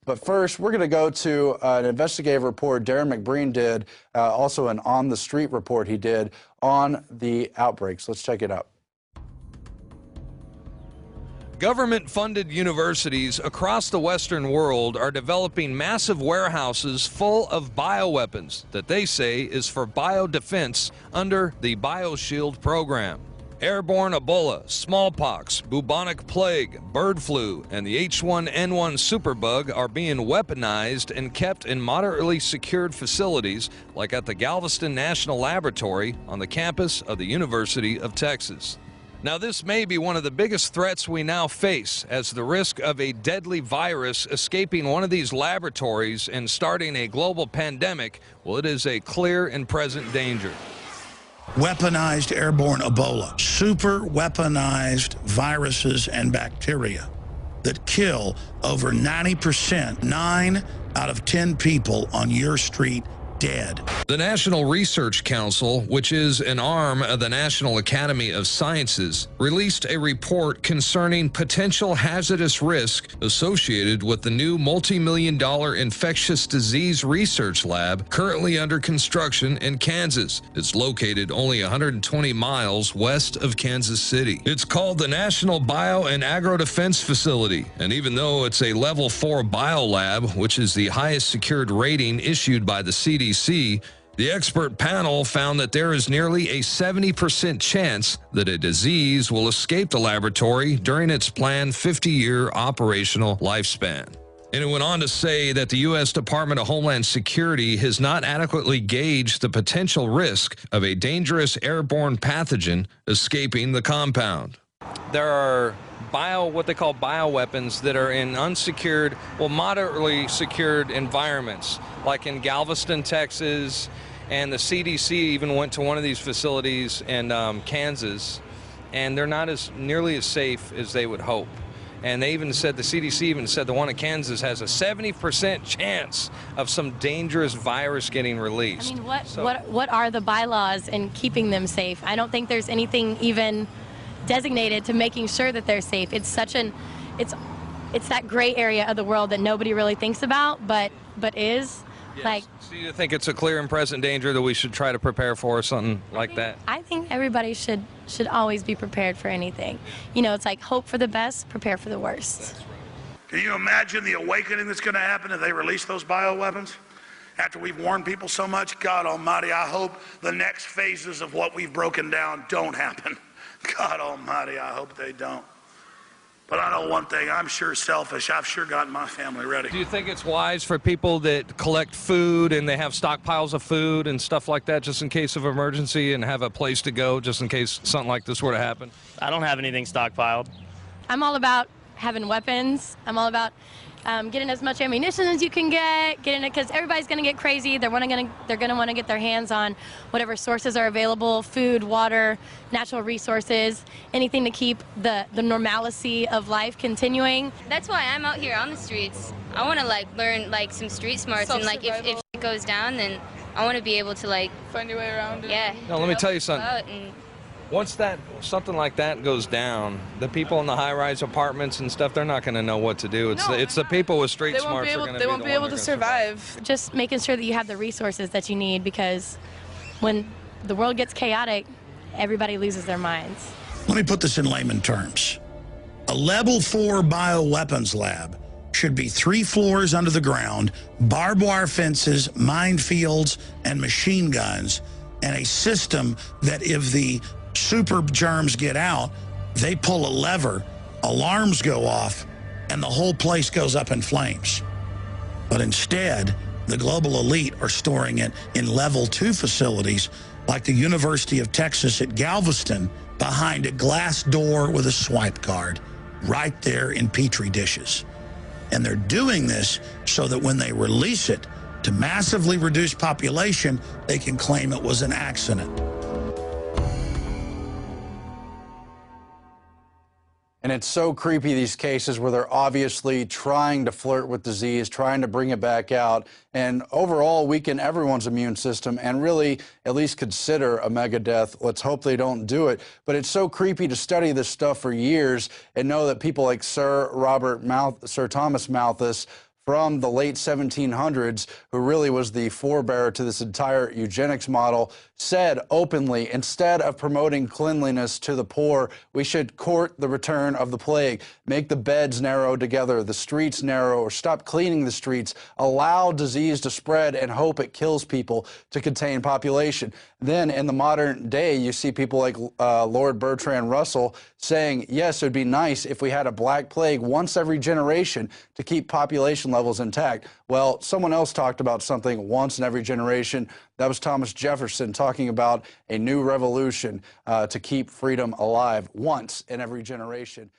But first, we're going to go to an investigative report Darren McBreen did, also an on-the-street report he did on the outbreaks. Let's check it out. Government-funded universities across the Western world are developing massive warehouses full of bioweapons that they say is for biodefense under the BioShield program. Airborne Ebola, smallpox, bubonic plague, bird flu, and the H1N1 superbug are being weaponized and kept in moderately secured facilities like at the Galveston National Laboratory on the campus of the University of Texas. Now, this may be one of the biggest threats we now face, as the risk of a deadly virus escaping one of these laboratories and starting a global pandemic, well, it is a clear and present danger. Weaponized airborne Ebola, super weaponized viruses and bacteria that kill over 90%, 9 out of 10 people on your street dead. The National Research Council, which is an arm of the National Academy of Sciences, released a report concerning potential hazardous risk associated with the new multi-million-dollar infectious disease research lab currently under construction in Kansas. It's located only 120 miles west of Kansas City. It's called the National Bio and Agro Defense Facility, and even though it's a level 4 biolab, which is the highest secured rating issued by the CDC, the expert panel found that there is nearly a 70% chance that a disease will escape the laboratory during its planned 50-year operational lifespan. And it went on to say that the U.S. Department of Homeland Security has not adequately gauged the potential risk of a dangerous airborne pathogen escaping the compound. There are what they call bioweapons that are in unsecured, well, moderately secured environments, like in Galveston, Texas, and the CDC even went to one of these facilities in Kansas, and they're not nearly as safe as they would hope. And they even said, the CDC even said the one in Kansas has a 70% chance of some dangerous virus getting released. I mean, what are the bylaws in keeping them safe? I don't think there's anything even designated to making sure that they're safe. It's such an, it's that gray area of the world that nobody really thinks about, but is. Yes. Like, so you think it's a clear and present danger that we should try to prepare for, something like that? I think everybody should always be prepared for anything. You know, it's like hope for the best, prepare for the worst. Can you imagine the awakening that's going to happen if they release those bioweapons? After we've warned people so much, God Almighty, I hope the next phases of what we've broken down don't happen. God Almighty, I hope they don't. But I know one thing, I'm sure selfish. I've sure gotten my family ready. Do you think it's wise for people that collect food and they have stockpiles of food and stuff like that just in case of emergency and have a place to go just in case something like this were to happen? I don't have anything stockpiled. I'm all about having weapons. I'm all about getting as much ammunition as you can getting it, because everybody's going to get crazy. They're going to want to get their hands on whatever sources are available: food, water, natural resources, anything to keep the normalcy of life continuing. That's why I'm out here on the streets. I want to learn some street smarts, and if it goes down, then I want to be able to find your way around it. Yeah. Now let me tell you something. Once something like that goes down, the people in the high-rise apartments and stuff, they're not going to know what to do. It's the people with street smarts are going to be the ones that are able to survive. Just making sure that you have the resources that you need, because when the world gets chaotic, everybody loses their minds. Let me put this in layman terms. A level 4 bioweapons lab should be 3 floors under the ground, barbed wire fences, minefields, and machine guns, and a system that if the super germs get out, they pull a lever, alarms go off, and the whole place goes up in flames. But instead, the global elite are storing it in level 2 facilities like the University of Texas at Galveston, behind a glass door with a swipe card, right there in Petri dishes. And they're doing this so that when they release it to massively reduce population, they can claim it was an accident. And it's so creepy, these cases where they're obviously trying to flirt with disease, trying to bring it back out, and overall weaken everyone's immune system and really at least consider a mega death. Let's hope they don't do it. But it's so creepy to study this stuff for years and know that people like Sir Thomas Malthus from the late 1700s, who really was the forebearer to this entire eugenics model, said openly, instead of promoting cleanliness to the poor, we should court the return of the plague, make the beds narrow together, the streets narrow, or stop cleaning the streets, allow disease to spread and hope it kills people to contain population. Then in the modern day, you see people like Lord Bertrand Russell saying, yes, it would be nice if we had a black plague once every generation to keep population levels intact. Well, someone else talked about something once in every generation. That was Thomas Jefferson talking about a new revolution to keep freedom alive once in every generation.